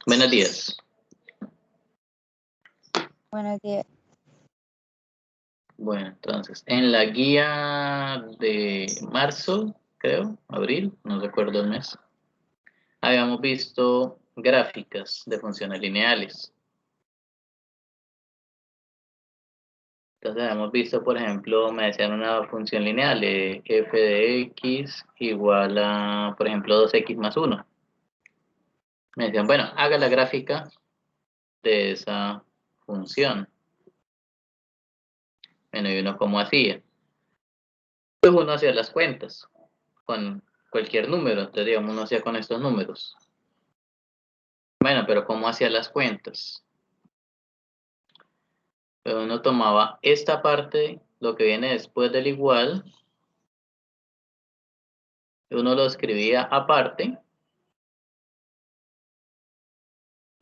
Buenos días. Buenos días. Bueno, entonces, en la guía de marzo, creo, abril, no recuerdo el mes, habíamos visto gráficas de funciones lineales. Entonces, habíamos visto, por ejemplo, me decían una función lineal de f de x igual a, por ejemplo, 2x más 1. Me decían, bueno, haga la gráfica de esa función. Bueno, y uno cómo hacía. Pues uno hacía las cuentas con cualquier número, entonces digamos uno hacía con estos números. Bueno, pero ¿cómo hacía las cuentas? Pero uno tomaba esta parte, lo que viene después del igual, uno lo escribía aparte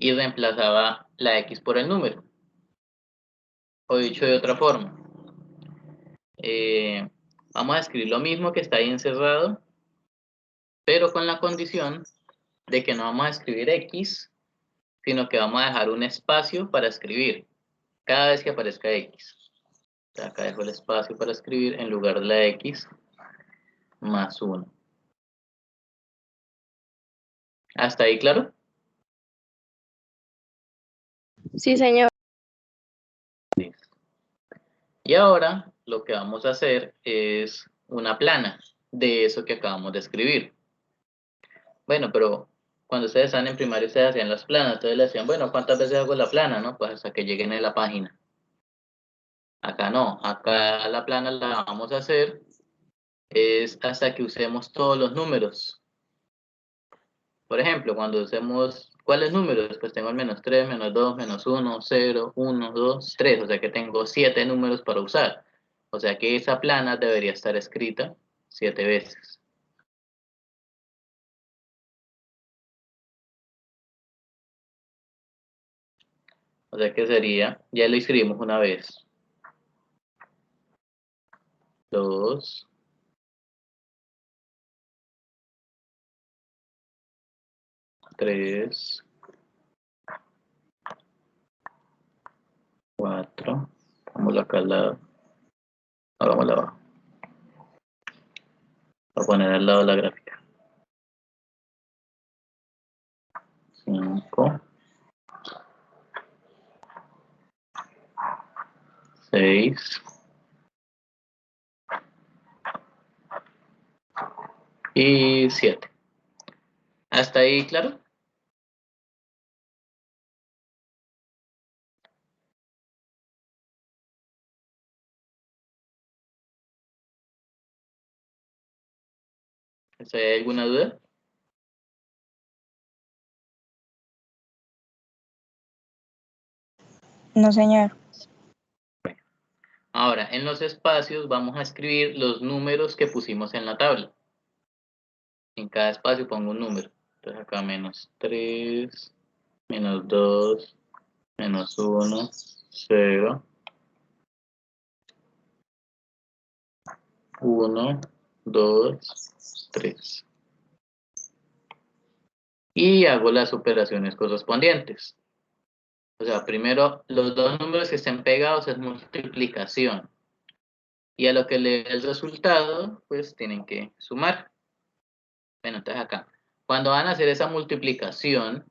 y reemplazaba la x por el número. O dicho de otra forma, vamos a escribir lo mismo que está ahí encerrado, pero con la condición de que no vamos a escribir x, sino que vamos a dejar un espacio para escribir cada vez que aparezca x. Acá dejo el espacio para escribir en lugar de la x más 1. ¿Hasta ahí claro? Sí, señor. Y ahora lo que vamos a hacer es una plana de eso que acabamos de escribir. Bueno, pero cuando ustedes están en primaria ustedes hacían las planas, entonces le decían, bueno, ¿cuántas veces hago la plana? ¿No? Pues hasta que lleguen a la página. Acá no, acá la plana la vamos a hacer es hasta que usemos todos los números. Por ejemplo, cuando usemos, ¿cuáles números? Pues tengo el menos 3, menos 2, menos 1, 0, 1, 2, 3, o sea que tengo 7 números para usar. O sea que esa plana debería estar escrita 7 veces. O sea que sería, ya lo escribimos una vez. 2, 3, 4, pongámoslo acá al lado, hagámoslo abajo. Voy a poner al lado la gráfica. 5, 6 y 7. ¿Hasta ahí claro? ¿Hay alguna duda? No, señor. Ahora, en los espacios vamos a escribir los números que pusimos en la tabla. En cada espacio pongo un número. Entonces acá menos 3, menos 2, menos 1, 0, 1, 2, 3. Y hago las operaciones correspondientes. O sea, primero los dos números que estén pegados es multiplicación. Y a lo que le dé el resultado, pues tienen que sumar. Bueno, entonces acá, cuando van a hacer esa multiplicación,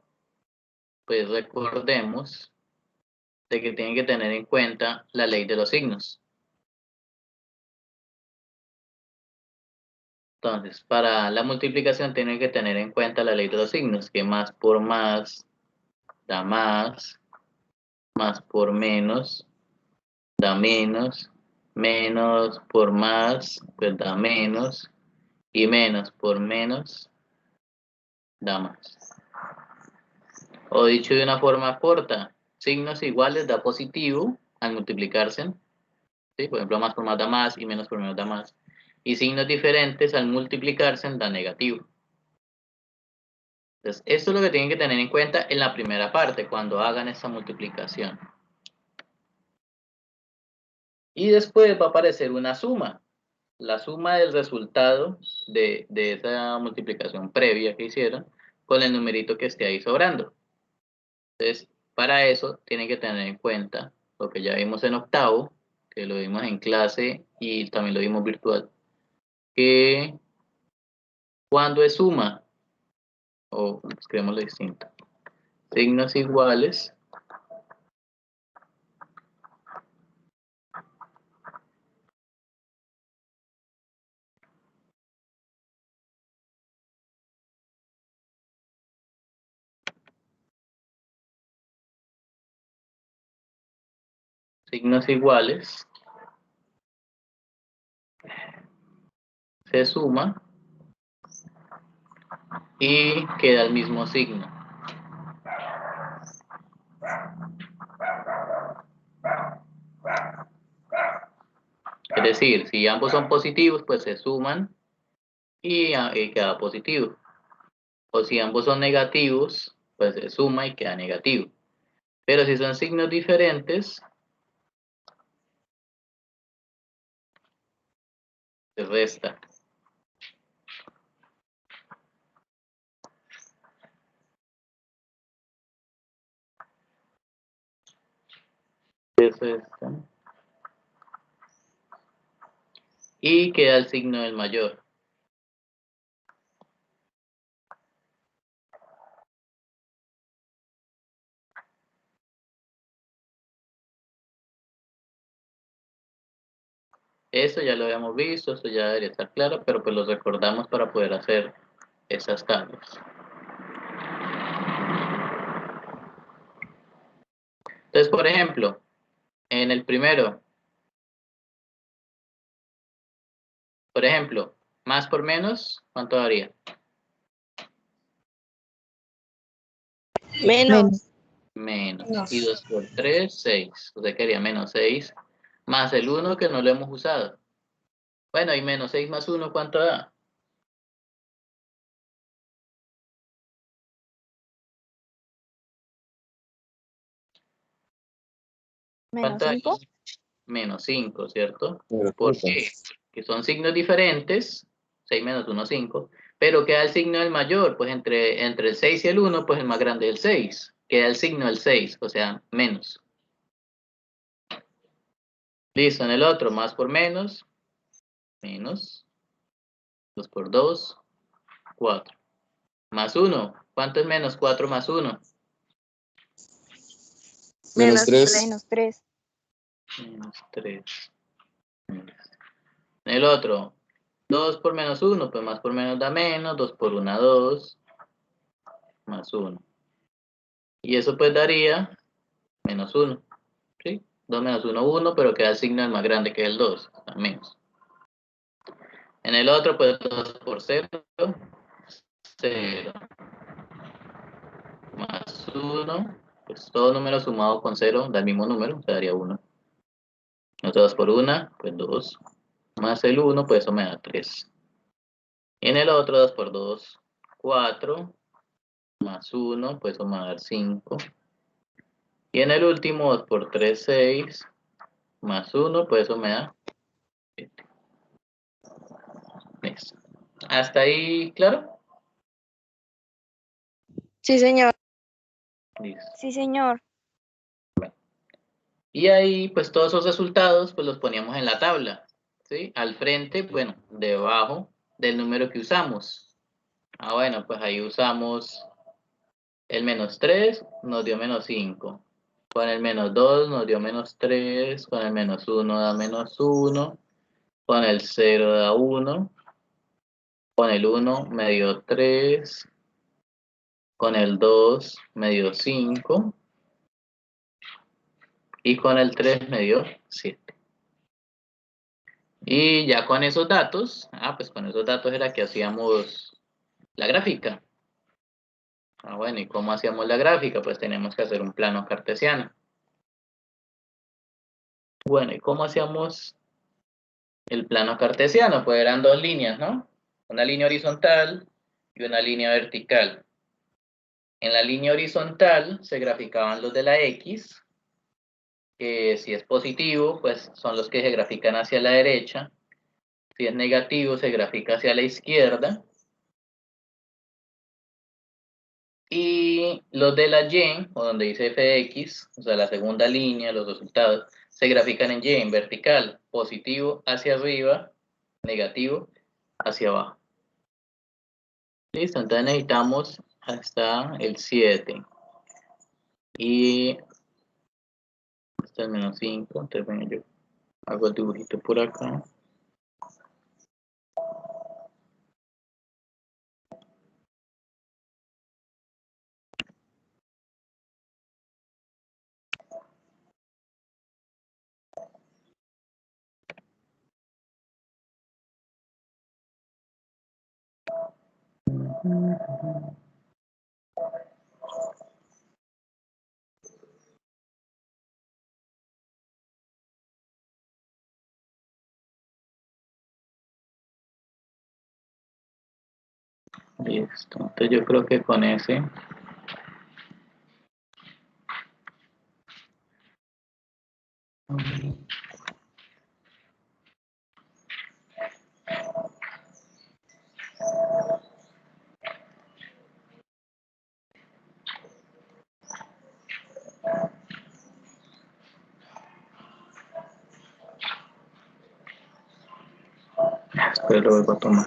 pues recordemos de que tienen que tener en cuenta la ley de los signos. Entonces, para la multiplicación tienen que tener en cuenta la ley de los signos, que más por más da más por menos da menos, menos por más pues da menos, y menos por menos da más. O dicho de una forma corta, signos iguales da positivo al multiplicarse, ¿sí? Por ejemplo, más por más da más y menos por menos da más. Y signos diferentes al multiplicarse da negativo. Entonces, esto es lo que tienen que tener en cuenta en la primera parte, cuando hagan esta multiplicación. Y después va a aparecer una suma. La suma del resultado de esa multiplicación previa que hicieron con el numerito que esté ahí sobrando. Entonces, para eso tienen que tener en cuenta lo que ya vimos en octavo, que lo vimos en clase y también lo vimos virtual, que cuando es suma, o escribámoslo distinto, signos iguales, se suma y queda el mismo signo. Es decir, si ambos son positivos, pues se suman y queda positivo. O si ambos son negativos, pues se suma y queda negativo. Pero si son signos diferentes, se resta. Se resta. Y queda el signo del mayor. Eso ya lo habíamos visto, eso ya debería estar claro, pero pues lo recordamos para poder hacer esas tablas. Entonces, por ejemplo, en el primero, por ejemplo, más por menos, ¿cuánto daría? Menos. Menos. Y 2 por 3, 6. O sea que haría menos 6 más el 1 que no lo hemos usado. Bueno, y menos 6 más 1, ¿cuánto da? Menos ¿Cuánto da? 5. Menos 5, ¿cierto? Pero ¿Por puta, qué? Porque son signos diferentes, 6 menos 1, 5, pero queda el signo del mayor, pues entre el 6 y el 1, pues el más grande es el 6. Queda el signo del 6, o sea, menos. Listo, en el otro, más por menos, menos, 2 por 2, 4. Más 1, ¿cuánto es menos 4 más 1? menos 3. Menos 3. Menos 3. En el otro, 2 por menos 1, pues más por menos da menos, 2 por 1, 2, más 1. Y eso pues daría menos 1, ¿sí? 2 menos 1, 1, pero queda el signo el más grande que es el 2, o sea, menos. En el otro, pues 2 por 0, 0, más 1, pues todo número sumado con 0 da el mismo número, o sea, daría 1. Otro 2 por 1, pues 2, más el 1, pues eso me da 3. Y en el otro, 2 por 2, 4, más 1, pues eso me va a dar 5. Y en el último, 2 por 3, 6, más 1, pues eso me da 7. Listo. ¿Hasta ahí claro? Sí, señor. Listo. Sí, señor. Y ahí, pues todos esos resultados, pues los poníamos en la tabla, ¿sí? Al frente, bueno, debajo del número que usamos. Ah, bueno, pues ahí usamos el menos 3, nos dio menos 5. Con el menos 2 nos dio menos 3, con el menos 1 da menos 1, con el 0 da 1, con el 1 me dio 3, con el 2 me dio 5 y con el 3 me dio 7. Y ya con esos datos, pues con esos datos era que hacíamos la gráfica. Bueno, ¿y cómo hacíamos la gráfica? Pues teníamos que hacer un plano cartesiano. Bueno, ¿y cómo hacíamos el plano cartesiano? Pues eran dos líneas, ¿no? Una línea horizontal y una línea vertical. En la línea horizontal se graficaban los de la X, que si es positivo, pues son los que se grafican hacia la derecha. Si es negativo, se grafica hacia la izquierda. Y los de la Y, o donde dice f de x, o sea, la segunda línea, los resultados, se grafican en Y, en vertical, positivo hacia arriba, negativo hacia abajo. Listo, entonces necesitamos hasta el 7. Y hasta el menos 5, entonces bueno, yo hago el dibujito por acá. Listo, entonces yo creo que con ese después lo vuelvo a tomar.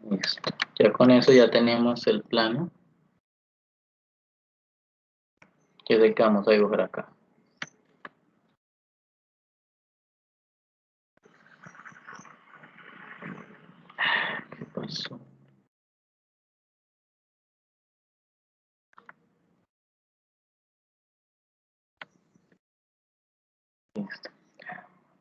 Listo. Ya con eso ya tenemos el plano que es el que vamos a dibujar acá. ¿Qué pasó? Listo.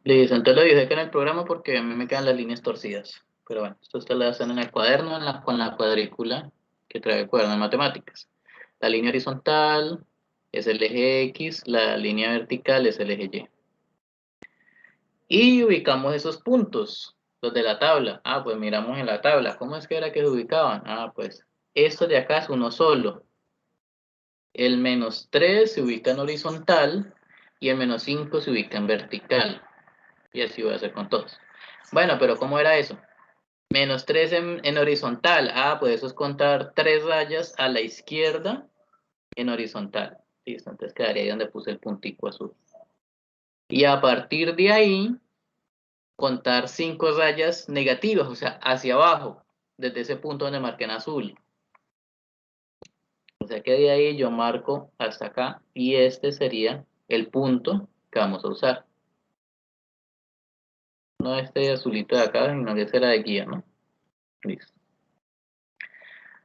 Listo, entonces lo dije que en el programa porque a mí me quedan las líneas torcidas. Pero bueno, esto ustedes lo hacen en el cuaderno con la cuadrícula que trae el cuaderno de matemáticas. La línea horizontal es el eje X, la línea vertical es el eje Y. Y ubicamos esos puntos, los de la tabla. Ah, pues miramos en la tabla. ¿Cómo es que era que se ubicaban? Ah, pues esto de acá es uno solo. El menos 3 se ubica en horizontal y el menos 5 se ubica en vertical. Y así voy a hacer con todos. Bueno, pero ¿cómo era eso? Menos 3 en horizontal. Ah, pues eso es contar 3 rayas a la izquierda en horizontal. Listo, entonces quedaría ahí donde puse el puntico azul. Y a partir de ahí, contar 5 rayas negativas, o sea, hacia abajo, desde ese punto donde marqué en azul. O sea que de ahí yo marco hasta acá y este sería el punto que vamos a usar. No este azulito de acá, sino que será de guía, ¿no? Listo.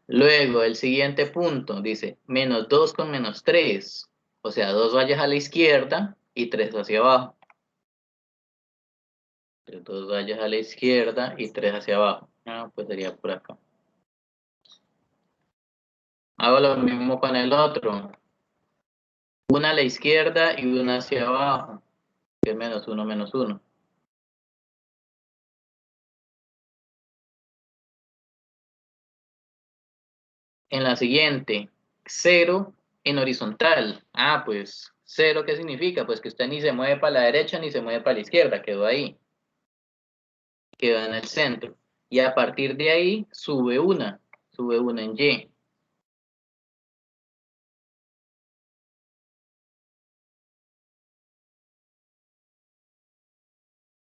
Luego, el siguiente punto dice menos 2 con menos 3. O sea, 2 rayas a la izquierda y 3 hacia abajo. 2 rayas a la izquierda y 3 hacia abajo. Ah, pues sería por acá. Hago lo mismo con el otro. Una a la izquierda y una hacia abajo, que es menos 1, menos 1. En la siguiente, 0 en horizontal. Ah, pues 0, ¿qué significa? Pues que usted ni se mueve para la derecha ni se mueve para la izquierda, quedó ahí. Quedó en el centro. Y a partir de ahí, sube una en Y.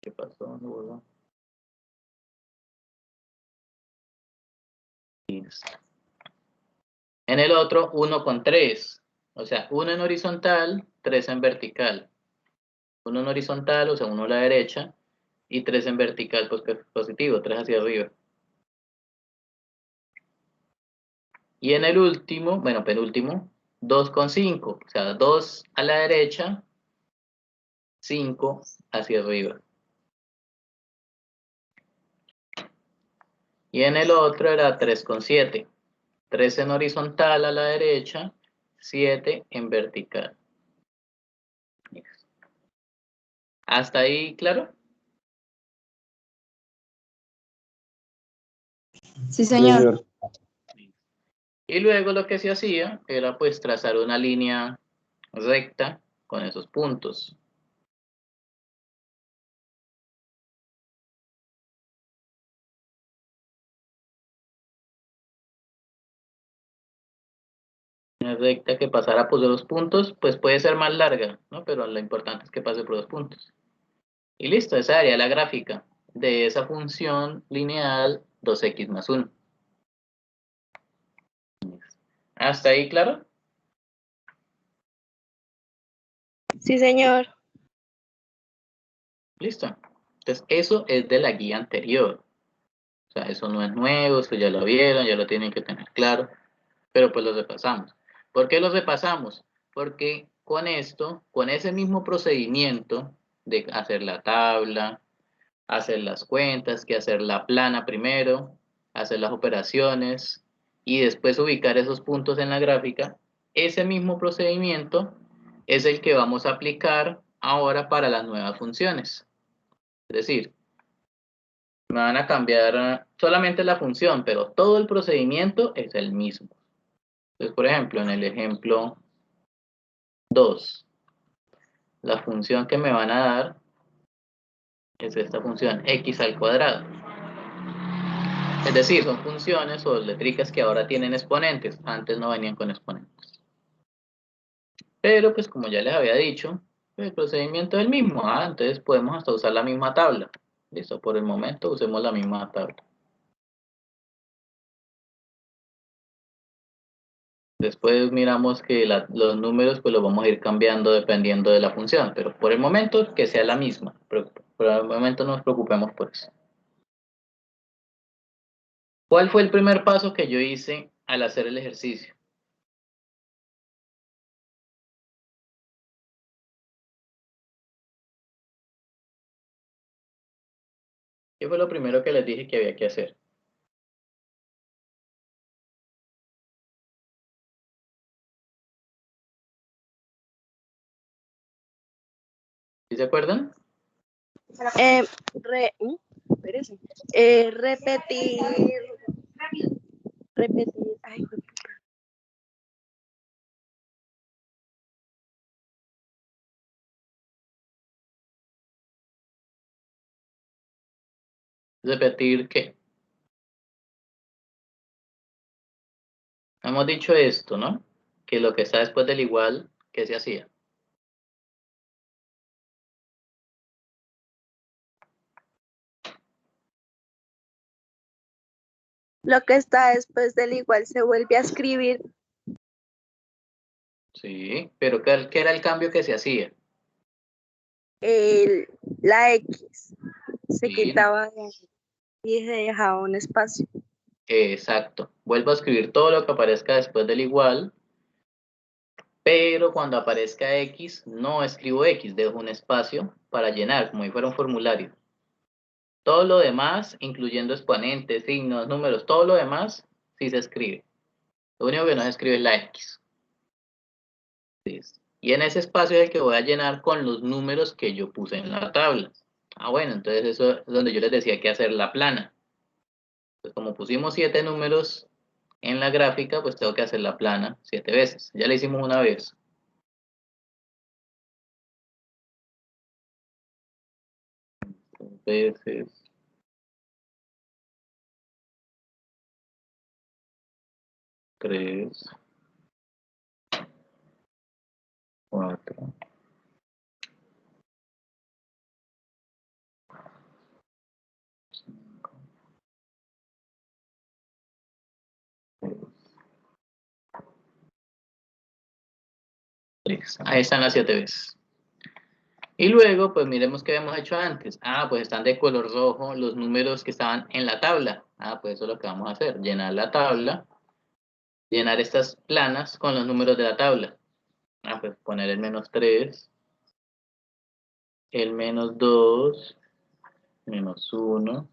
¿Qué pasó? No, listo. En el otro, 1 con 3. O sea, 1 en horizontal, 3 en vertical. 1 en horizontal, o sea, 1 a la derecha, y 3 en vertical, pues positivo, 3 hacia arriba. Y en el último, bueno, penúltimo, 2 con 5, o sea, 2 a la derecha, 5 hacia arriba. Y en el otro era 3,7. 3 en horizontal a la derecha, 7 en vertical. ¿Hasta ahí, claro? Sí, señor. Y luego lo que se hacía era pues trazar una línea recta con esos puntos. Una recta que pasara por los puntos, pues puede ser más larga, ¿no? Pero lo importante es que pase por los puntos. Y listo, esa sería la gráfica de esa función lineal 2x más 1. ¿Hasta ahí, claro? Sí, señor. Listo. Entonces, eso es de la guía anterior. O sea, eso no es nuevo, eso ya lo vieron, ya lo tienen que tener claro. Pero pues lo repasamos. ¿Por qué lo repasamos? Porque con esto, con ese mismo procedimiento de hacer la tabla, hacer las cuentas, que hacer la plana primero, hacer las operaciones y después ubicar esos puntos en la gráfica, ese mismo procedimiento es el que vamos a aplicar ahora para las nuevas funciones. Es decir, me van a cambiar solamente la función, pero todo el procedimiento es el mismo. Entonces, por ejemplo, en el ejemplo 2, la función que me van a dar es esta función x al cuadrado. Es decir, son funciones o letricas que ahora tienen exponentes, antes no venían con exponentes. Pero pues como ya les había dicho, el procedimiento es el mismo, entonces podemos hasta usar la misma tabla. Listo, por el momento usemos la misma tabla. Después miramos que los números pues los vamos a ir cambiando dependiendo de la función, pero por el momento que sea la misma. Pero por el momento no nos preocupemos por eso. ¿Cuál fue el primer paso que yo hice al hacer el ejercicio? ¿Qué fue lo primero que les dije que había que hacer? ¿Sí se acuerdan? Eh, espérese. Repetir. Ay, Repetir qué. Hemos dicho esto, ¿no? Que lo que está después del igual, ¿qué se hacía? lo que está después del igual se vuelve a escribir. Sí, pero ¿qué era el cambio que se hacía? El, la X se Bien, quitaba y se dejaba un espacio. exacto. Vuelvo a escribir todo lo que aparezca después del igual, pero cuando aparezca X, no escribo X, dejo un espacio para llenar, como si fuera un formulario. Todo lo demás, incluyendo exponentes, signos, números, todo lo demás, sí se escribe. Lo único que no se escribe es la X. Y en ese espacio es el que voy a llenar con los números que yo puse en la tabla. Bueno, entonces eso es donde yo les decía que hacer la plana. Pues como pusimos 7 números en la gráfica, pues tengo que hacer la plana 7 veces. Ya la hicimos una vez. Veces, 3, 4, 3. Ahí están las 7 veces. Y luego, pues miremos qué habíamos hecho antes. Pues están de color rojo los números que estaban en la tabla. Pues eso es lo que vamos a hacer. Llenar la tabla. Llenar estas planas con los números de la tabla. Pues poner el -3, el -2, -1,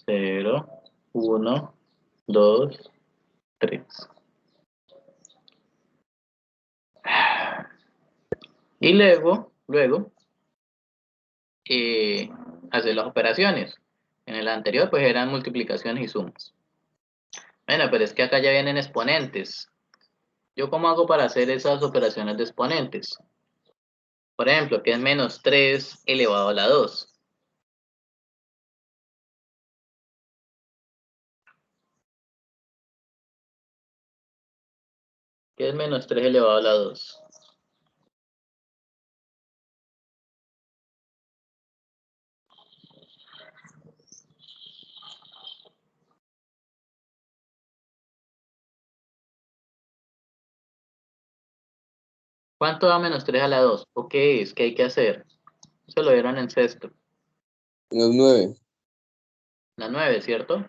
0, 1, 2, 3. Y luego hacer las operaciones. En el anterior pues eran multiplicaciones y sumas. Bueno, pero es que acá ya vienen exponentes. ¿Yo cómo hago para hacer esas operaciones de exponentes? Por ejemplo, que es menos 3 elevado a la 2. ¿Qué es menos 3 elevado a la 2? ¿Cuánto da menos 3 a la 2? ¿O qué es? ¿Qué hay que hacer? Eso lo vieron en sexto. Los 9. La 9, ¿cierto?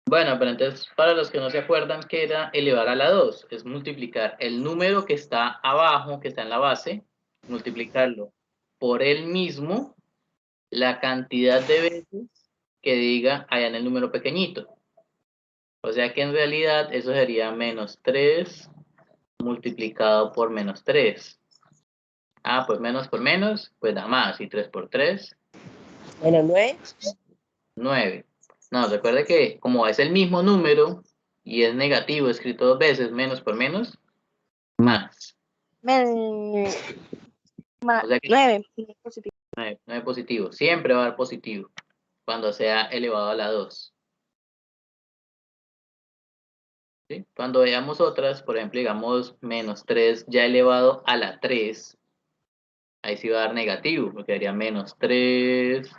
Bueno, pero entonces, para los que no se acuerdan, ¿qué era elevar a la 2? Es multiplicar el número que está abajo, que está en la base, multiplicarlo por el mismo, la cantidad de veces que diga allá en el número pequeñito. O sea que en realidad eso sería menos 3 multiplicado por menos 3. Ah, pues menos por menos, pues da más. Y 3 por 3, Menos 9. 9. No, recuerde que como es el mismo número y es negativo escrito dos veces, menos por menos, más. O sea que 9. 9 positivo. Siempre va a dar positivo cuando sea elevado a la 2. ¿Sí? Cuando veamos otras, por ejemplo, digamos menos 3 ya elevado a la 3, ahí sí va a dar negativo, porque daría menos 3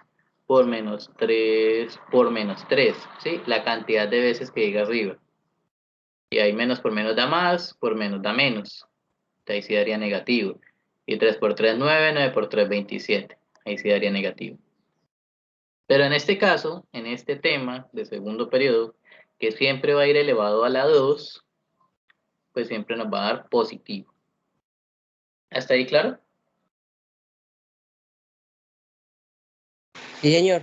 por menos 3 por menos 3, ¿sí? La cantidad de veces que diga arriba. Y ahí menos por menos da más, por menos da menos. Ahí sí daría negativo. Y 3 por 3, 9, 9 por 3, 27. Ahí sí daría negativo. Pero en este caso, en este tema de segundo periodo, que siempre va a ir elevado a la 2, pues siempre nos va a dar positivo. ¿Hasta ahí claro? Sí, señor.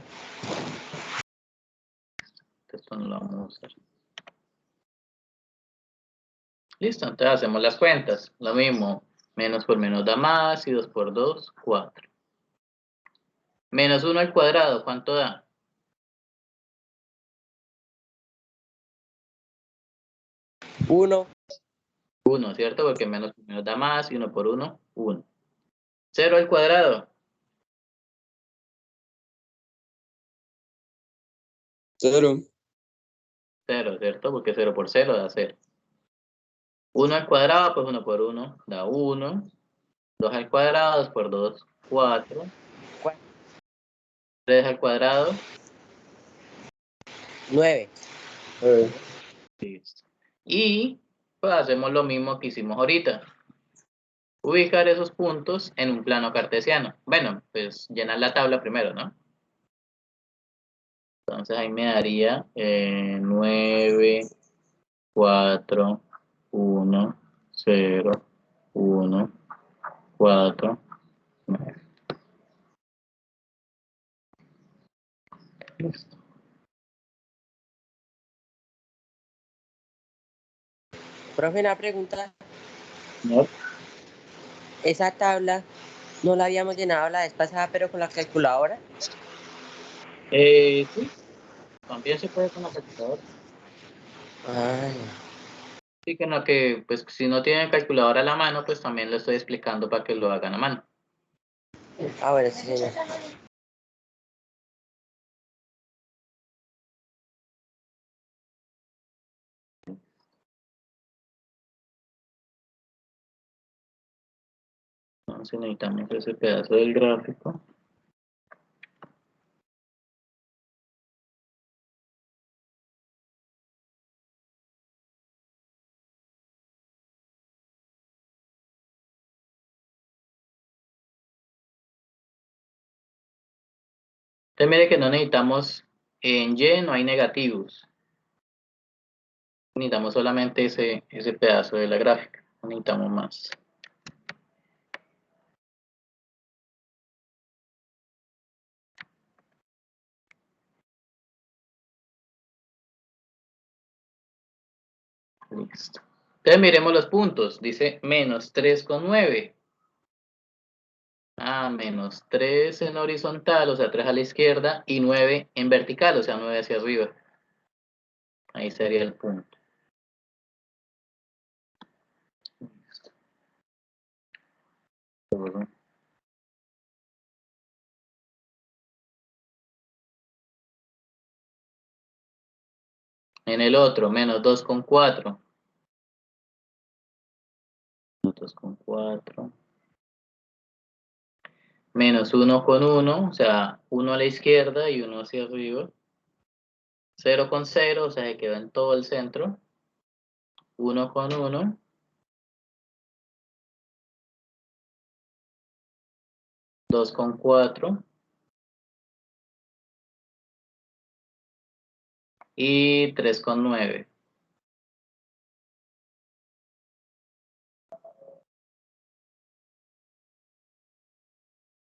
Esto no lo vamos a usar. Listo, entonces hacemos las cuentas. Lo mismo, menos por menos da más, y 2 por 2, 4. Menos 1 al cuadrado, ¿cuánto da? 1. 1, ¿cierto? Porque menos por menos da más, y 1 por 1, 1. 0 al cuadrado, 0. 0, ¿cierto? Porque 0 por 0 da 0. 1 al cuadrado, pues 1 por 1 da 1. 2 al cuadrado, 2 por 2, 4. 3 al cuadrado, 9. listo. Y pues hacemos lo mismo que hicimos ahorita. Ubicar esos puntos en un plano cartesiano. Bueno, pues llenar la tabla primero, ¿no? Entonces ahí me daría 9, 4, 1, 0, 1, 4, 9. Listo. Profe, una pregunta. ¿No? Esa tabla no la habíamos llenado la vez pasada, pero con la calculadora. Sí, también se puede con la calculadora. Ay. Sí, que no, que pues si no tienen calculadora a la mano, pues también lo estoy explicando para que lo hagan a mano. Ah, bueno, sí, señor. Entonces necesitamos ese pedazo del gráfico. Entonces mire que no necesitamos, en Y no hay negativos. Necesitamos solamente ese pedazo de la gráfica. No necesitamos más. Listo. Entonces miremos los puntos. Dice menos 3,9. Menos 3 en horizontal, o sea, 3 a la izquierda, y 9 en vertical, o sea, 9 hacia arriba. Ahí sería el punto. En el otro, menos 2,4. Menos 2,4. Menos 1,1, o sea, 1 a la izquierda y 1 hacia arriba. 0,0, o sea, se quedó en todo el centro. 1,1. 2,4. Y 3,9.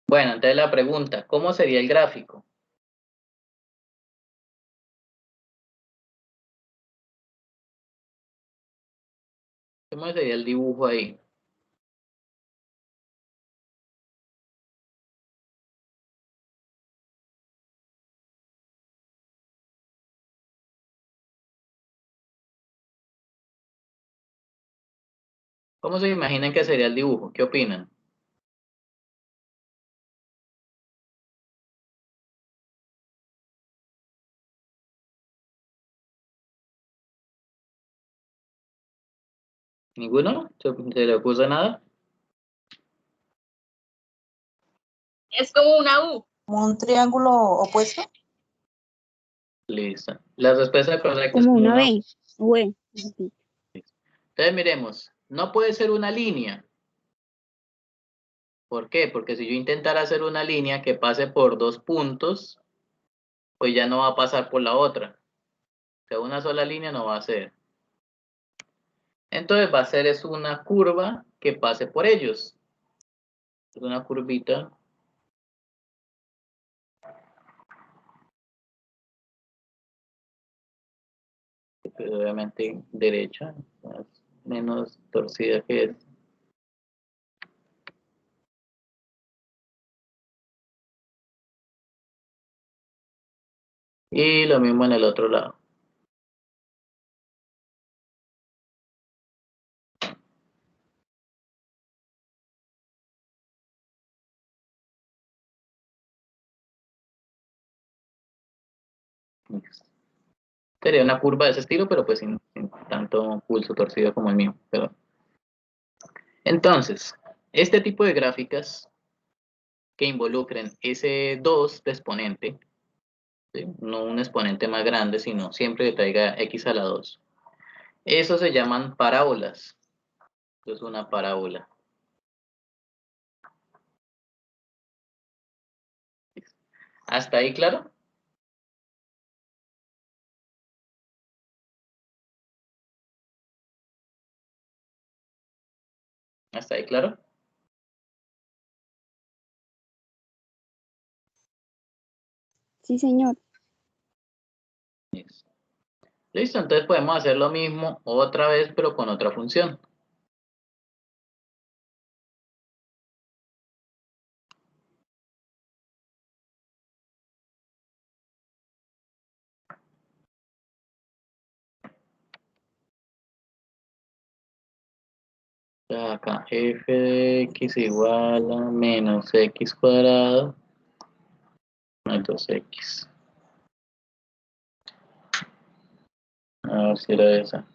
Bueno, entonces la pregunta, ¿cómo sería el gráfico? ¿Cómo sería el dibujo ahí? ¿Cómo se imaginan que sería el dibujo? ¿Qué opinan? ¿Ninguno? ¿Se le ocurre nada? Es como una U. ¿Como un triángulo opuesto? Listo. La respuesta correcta es Como como una una... B. Bueno. Entonces miremos, no puede ser una línea. ¿Por qué? Porque si yo intentara hacer una línea que pase por dos puntos, pues ya no va a pasar por la otra. O sea, una sola línea no va a ser. Entonces va a ser es una curva que pase por ellos. Es una curvita. Pues, obviamente derecha, más menos torcida que esta. Y lo mismo en el otro lado. Sería una curva de ese estilo, pero pues sin tanto pulso torcido como el mío. Pero... Entonces, este tipo de gráficas que involucren ese 2 de exponente, ¿sí? No un exponente más grande, sino siempre que traiga x a la 2. Eso se llaman parábolas. Esto es una parábola. ¿Hasta ahí claro? ¿Hasta ahí claro? Sí, señor. Listo, entonces podemos hacer lo mismo otra vez, pero con otra función. Acá f de x igual a menos x cuadrado más 2x. A ver si era esa.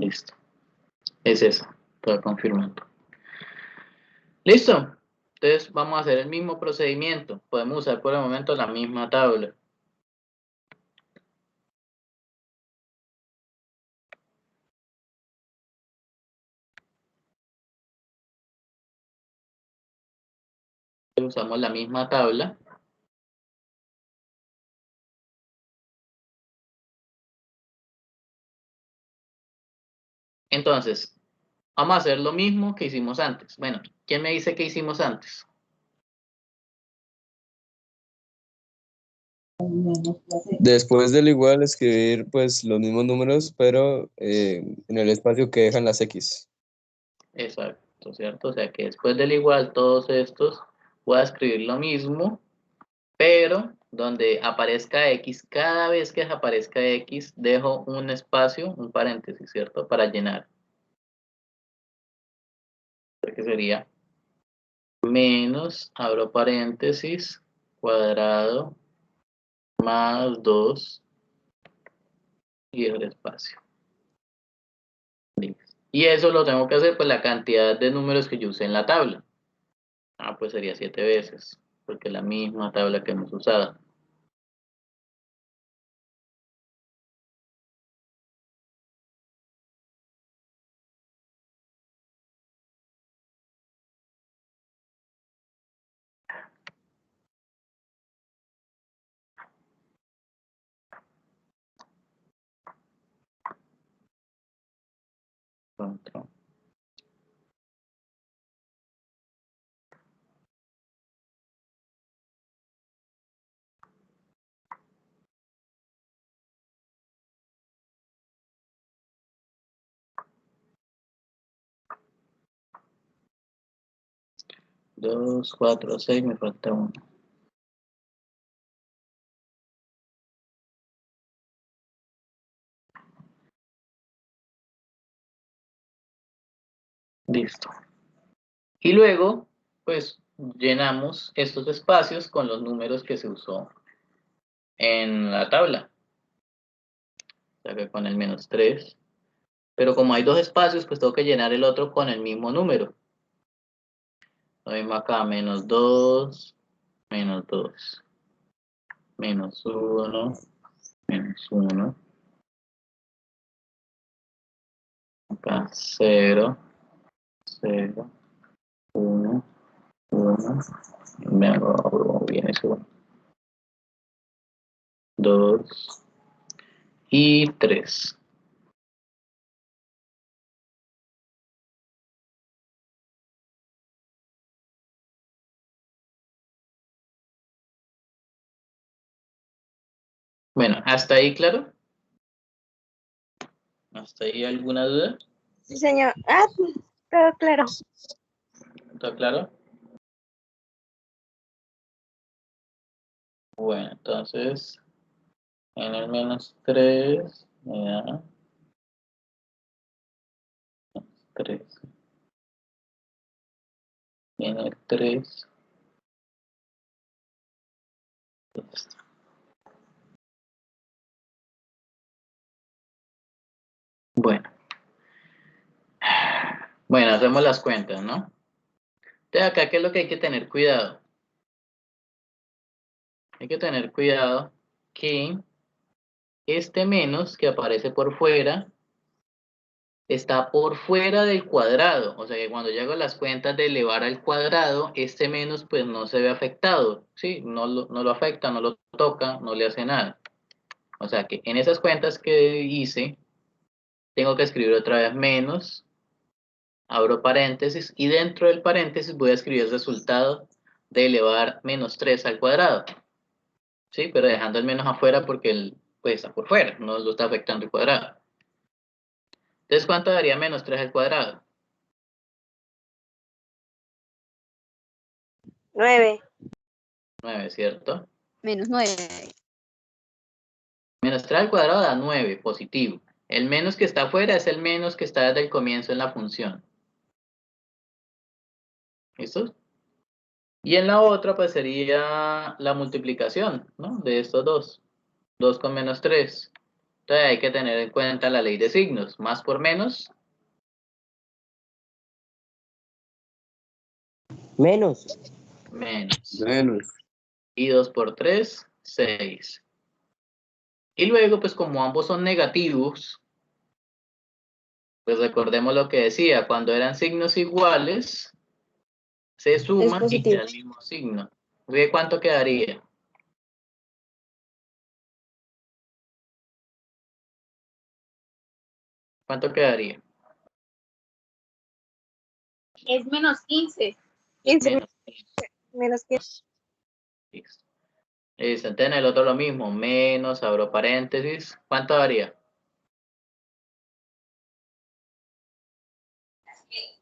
Listo. Es esa. Estoy confirmando. ¿Listo? Entonces vamos a hacer el mismo procedimiento. Podemos usar por el momento la misma tabla. Usamos la misma tabla. Entonces, vamos a hacer lo mismo que hicimos antes. Bueno, ¿quién me dice qué hicimos antes? Después del igual escribir pues los mismos números, pero en el espacio que dejan las X. Exacto, ¿cierto? O sea que después del igual todos estos voy a escribir lo mismo, pero donde aparezca X, cada vez que aparezca X, dejo un espacio, un paréntesis, ¿cierto? Para llenar. Que sería menos, abro paréntesis, cuadrado, más 2 y el espacio. Y eso lo tengo que hacer por la cantidad de números que yo usé en la tabla. Ah, pues sería 7 veces, porque es la misma tabla que hemos usado. Control. Dos, 4, 6, me falta uno. Listo. Y luego, pues, llenamos estos espacios con los números que se usó en la tabla. O sea que con el menos 3. Pero como hay dos espacios, pues tengo que llenar el otro con el mismo número. Lo mismo acá, menos 2, menos 2. Menos 1, menos 1. Acá 0, 0, 1, 1. Me hago bien eso. 2 y 3. Bueno, ¿hasta ahí claro? ¿Hasta ahí alguna duda? Sí, señor. Ah, todo claro. ¿Está claro? Bueno, entonces, en el menos 3, me da 3. En el 3, listo. Bueno. Bueno, hacemos las cuentas, ¿no? Entonces acá, ¿qué es lo que hay que tener cuidado? Hay que tener cuidado que este menos que aparece por fuera está por fuera del cuadrado. O sea que cuando yo hago las cuentas de elevar al cuadrado, este menos pues no se ve afectado. ¿Sí? No lo afecta, no lo toca, no le hace nada. O sea que en esas cuentas que hice, tengo que escribir otra vez menos, abro paréntesis, y dentro del paréntesis voy a escribir el resultado de elevar menos 3 al cuadrado. ¿Sí? Pero dejando el menos afuera porque él pues, está por fuera, no lo está afectando el cuadrado. Entonces, ¿cuánto daría menos 3 al cuadrado? 9. 9, ¿cierto? Menos 9. Menos 3 al cuadrado da 9, positivo. El menos que está afuera es el menos que está desde el comienzo en la función. ¿Listo? Y en la otra, pues sería la multiplicación, ¿no? De estos dos. 2 con menos 3. Entonces hay que tener en cuenta la ley de signos. Más por menos, Menos. menos. Menos. Y 2 por 3, 6. Y luego, pues como ambos son negativos, pues recordemos lo que decía, cuando eran signos iguales, se suman y positivo. queda el mismo signo. ¿De cuánto quedaría? ¿Cuánto quedaría? Es menos 15. 15 Menos. menos 15. Listo. Listo, entonces en el otro lo mismo, menos, abro paréntesis. ¿Cuánto daría?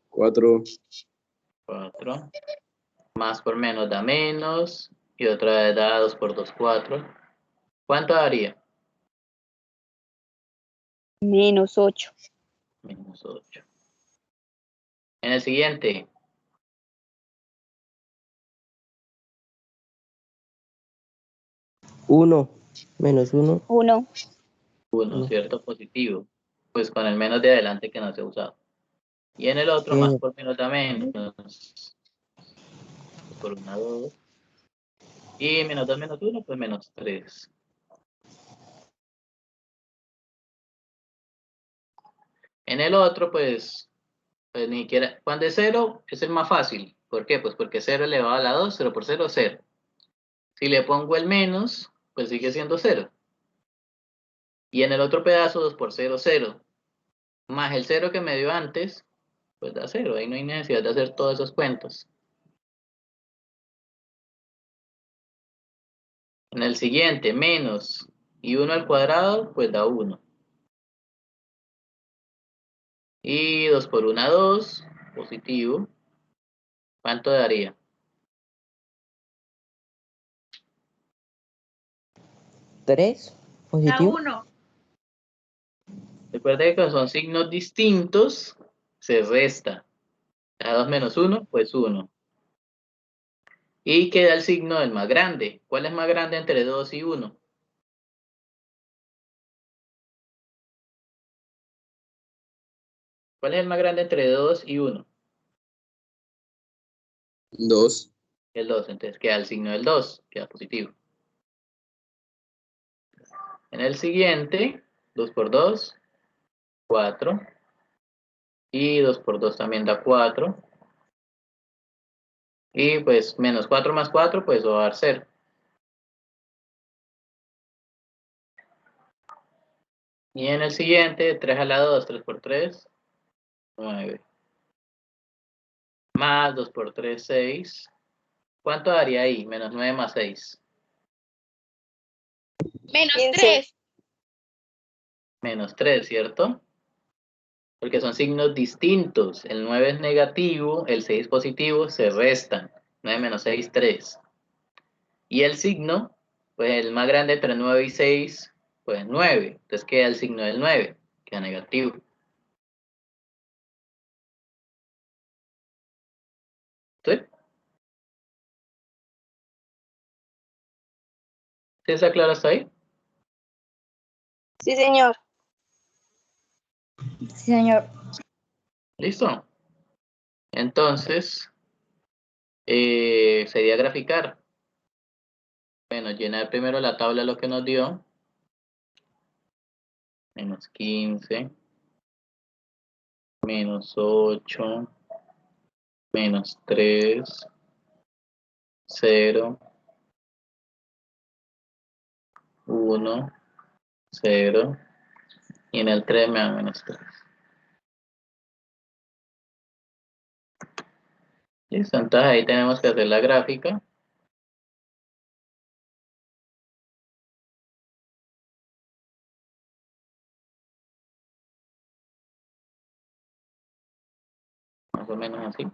4. 4. Más por menos da menos. Y otra vez da 2 por 2, 4. ¿Cuánto daría? Menos 8. Menos 8. En el siguiente, 1. Menos 1. 1. 1, ¿cierto? Positivo. Pues con el menos de adelante que no se ha usado. Y en el otro, más por menos da menos. 2 por 1, 2. Y menos 2 menos 1, pues menos 3. En el otro, pues ni siquiera. Cuando es 0, es el más fácil. ¿Por qué? Pues porque 0 elevado a la 2, 0 por 0, 0. Si le pongo el menos, pues sigue siendo 0. Y en el otro pedazo, 2 por 0, 0. Más el 0 que me dio antes, pues da 0. Ahí no hay necesidad de hacer todas esas cuentas. En el siguiente, menos y 1 al cuadrado, pues da 1. Y 2 por 1, 2, positivo. ¿Cuánto daría? 3. Da Positivo. 1. Recuerda que cuando son signos distintos, se resta. Da 2 menos 1, pues 1. Y queda el signo del más grande. ¿Cuál es más grande entre 2 y 1? ¿Cuál es el más grande entre 2 y 1? 2. El 2, entonces queda el signo del 2, queda positivo. En el siguiente, 2 por 2, 4. Y 2 por 2 también da 4. Y pues menos 4 más 4, pues va a dar 0. Y en el siguiente, 3 a la 2, 3 por 3, 9. Más 2 por 3, 6. ¿Cuánto daría ahí? Menos 9 más 6. Menos 15. 3. Menos 3, ¿cierto? Porque son signos distintos. El 9 es negativo, el 6 positivo, se restan. 9 menos 6, 3. Y el signo, pues el más grande entre 9 y 6, pues 9. Entonces queda el signo del 9, queda negativo. ¿Sí? ¿Sí está claro hasta ahí? Sí, señor. Sí, señor. ¿Listo? Entonces, sería graficar. Bueno, llenar primero la tabla lo que nos dio. Menos 15, menos 8, menos 3, 0, 1, 0. Y en el 3 me da menos 3. Listo, entonces ahí tenemos que hacer la gráfica. Más o menos así.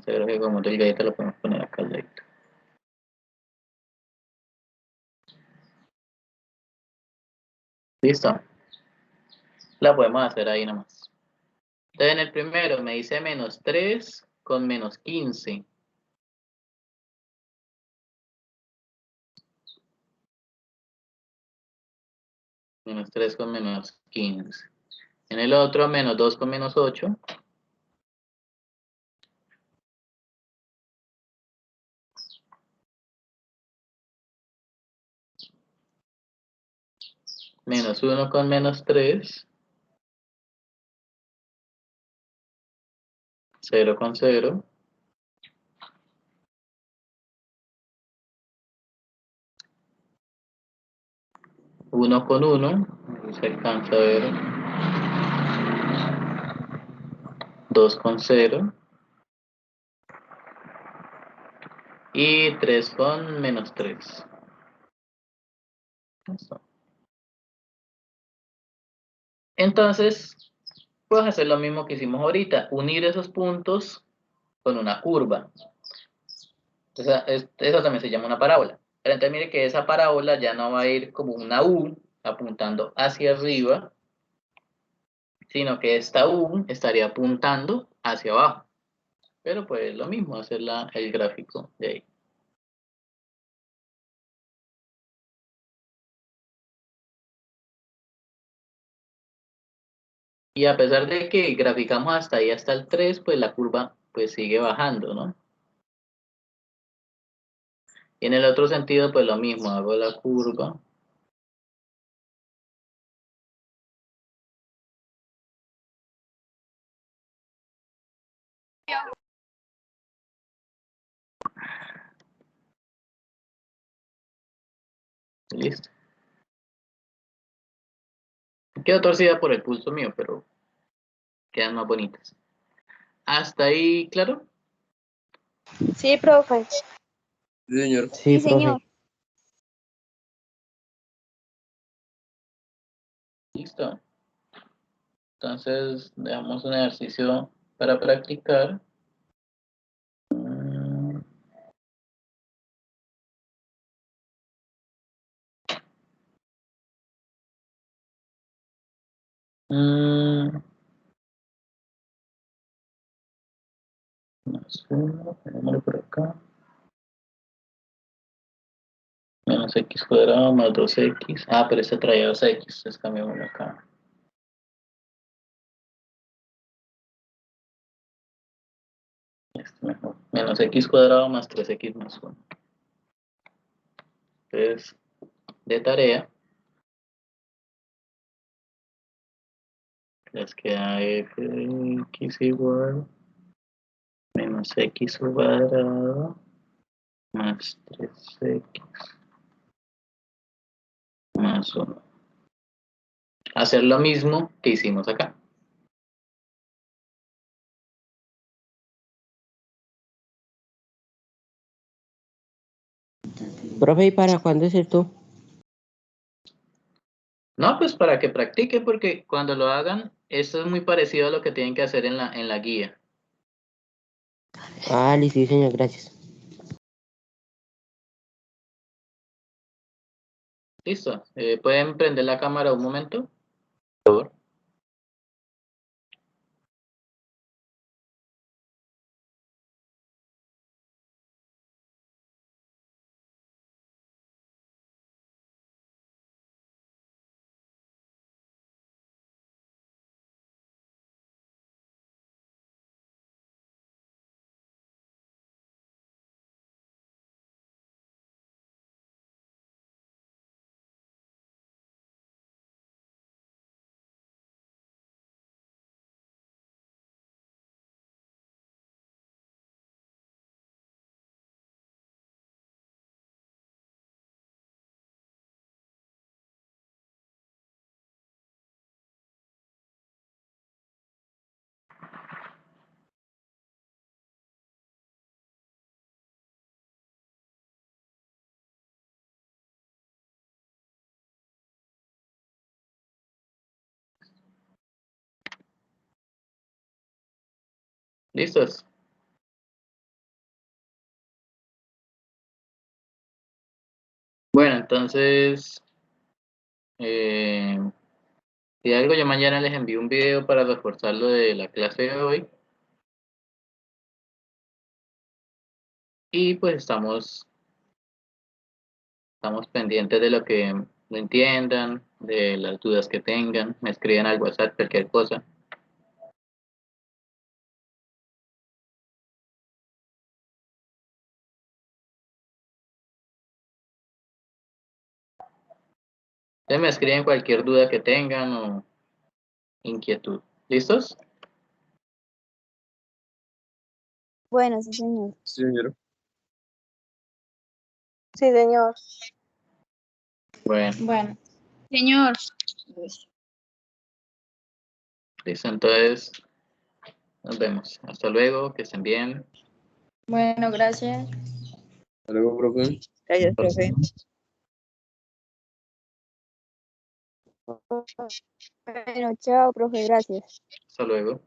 Ese gráfico como delgadita lo podemos poner acá al lado. Listo. La podemos hacer ahí nomás. Entonces en el primero me dice -3 con -15. -3 con -15. En el otro, -2 con -8. -1 con -3. 0 con 0. Uno con 1. Ahí se alcanza a ver. 2 con 0. Y 3 con -3. Eso. Entonces, puedes hacer lo mismo que hicimos ahorita, unir esos puntos con una curva. Entonces, eso también se llama una parábola. Pero entonces mire que esa parábola ya no va a ir como una U apuntando hacia arriba, sino que esta U estaría apuntando hacia abajo. Pero pues lo mismo, hacer el gráfico de ahí. Y a pesar de que graficamos hasta ahí, hasta el 3, pues la curva pues sigue bajando, ¿no? Y en el otro sentido, pues lo mismo, hago la curva. Listo. Quedó torcida por el pulso mío, pero quedan más bonitas. ¿Hasta ahí, claro? Sí, profe. Sí, señor. Sí, Sí, profe. señor. Listo. Entonces, dejamos un ejercicio para practicar. Más uno, ponémoslo por acá. Menos x cuadrado más 2x. Ah, pero este trae 2x, entonces cambiémoslo acá. Este mejor. Menos x cuadrado más 3x más 1. Entonces, de tarea, les queda f de x igual menos x cuadrado más 3x más 1. Hacer lo mismo que hicimos acá. Profe, ¿y para cuándo es esto? No, pues para que practique, porque cuando lo hagan, esto es muy parecido a lo que tienen que hacer en la guía. Ah, listo, sí, señor, gracias. Listo. ¿Pueden prender la cámara un momento? Por favor. ¿Listos? Bueno, entonces, si algo, yo mañana les envío un video para reforzar lo de la clase de hoy. Y pues estamos pendientes de lo que no entiendan, de las dudas que tengan, me escriben al WhatsApp cualquier cosa. Ustedes me escriben cualquier duda que tengan o inquietud. ¿Listos? Bueno, sí, señor. Sí, señor. Sí, señor. Bueno, Bueno, señor. listo. Entonces, nos vemos. Hasta luego, que estén bien. Bueno, gracias. Hasta luego, profe. Gracias, profe. Bueno, chao, profe, gracias. Hasta luego.